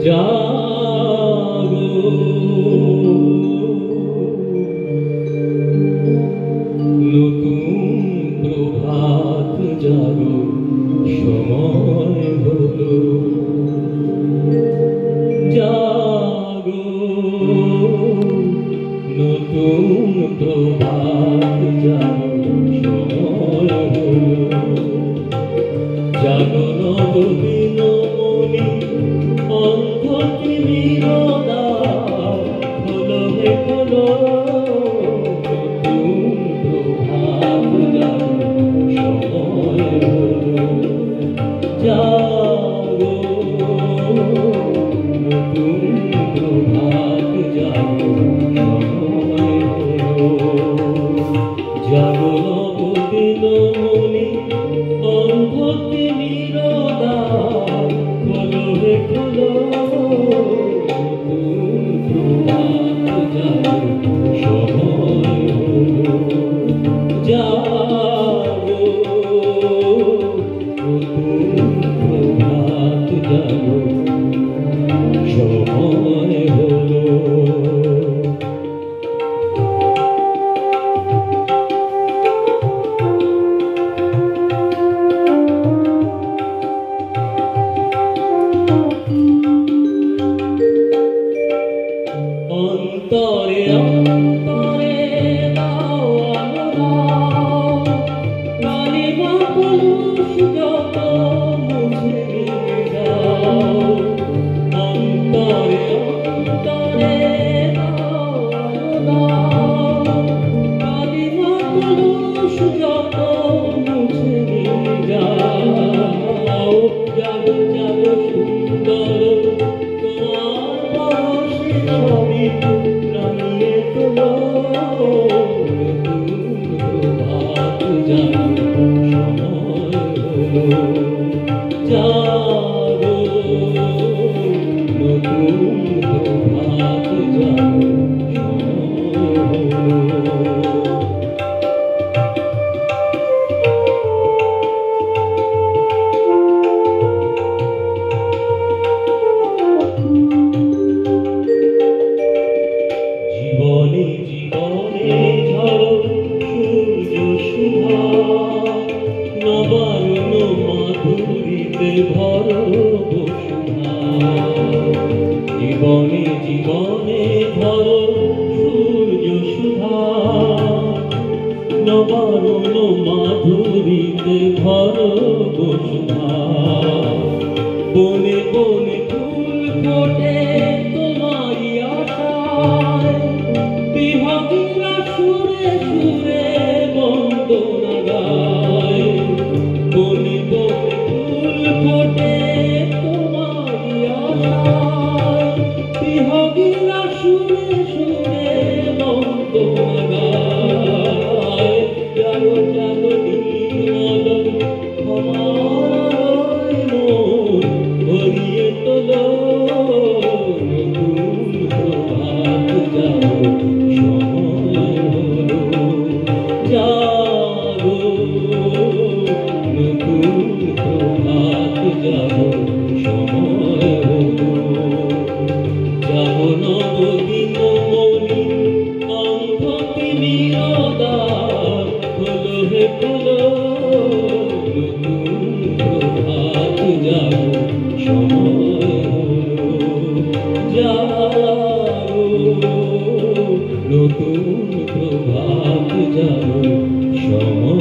জাগো নতুন প্রভাত জাগো সময় হলো জাগো নতুন প্রভাত জাগো সময় হলো জাগো নবদিন মনি অন্ধ তিমিরদা খোলো হে খোলো নতুন প্রভাত জাগো সময় হলো জাগো নতুন প্রভাত জাগো সময় হলো জাগো নবদিন মনি অন্ধ তিমিরদা খোলো হে খোলো নতুন প্রভাত জাগো সময় হলো জাগো নতুন প্রভাত জাগো সময় হলো অন্তরে অন্তরে দাও আলো কালিমা কলুষ যত মুছে নিয়ে যাও অন্তরে অন্তরে দাও আলো কালিমা কলুষ যত মুছে নিয়ে যাও জাগো জাগো সুন্দর ছবি রাঙিয়ে তোলো নতুন প্রভাত জাগো সময় হলো জাগো নতুন প্রভাত জাগো সময় হলো জীবনে জীবনে ঝড় সূর্য সুধা নবারুণ মাধুরীতে ভরো বসুধা জীবনে জীবনে ঝড় সূর্য সুধা নবারুণ মাধুরীতে ভরো বসুধা বনে বনে ফুল ফোটে তোমারই আশায় বিহঙ্গিরা সুরে সুরে বন্দনা গায় বনে বনে ফুল ফোটে তোমারই আশায় বিহঙ্গিরা সুরে সুরে বন্দনা গায় জাগো জাগো নির্মল ক্ষমার মন ভরিয়ে তোলো নতুন প্রভাত জাগো সময় হলো জাগো নতুন প্রভাত জাগো সময় হলো জাগো নবদিন মনি অন্ধ তিমিরদা খোলো হে খোলো নতুন প্রভাত জাগো সময় হলো জাগো নতুন প্রভাত জাগো সময়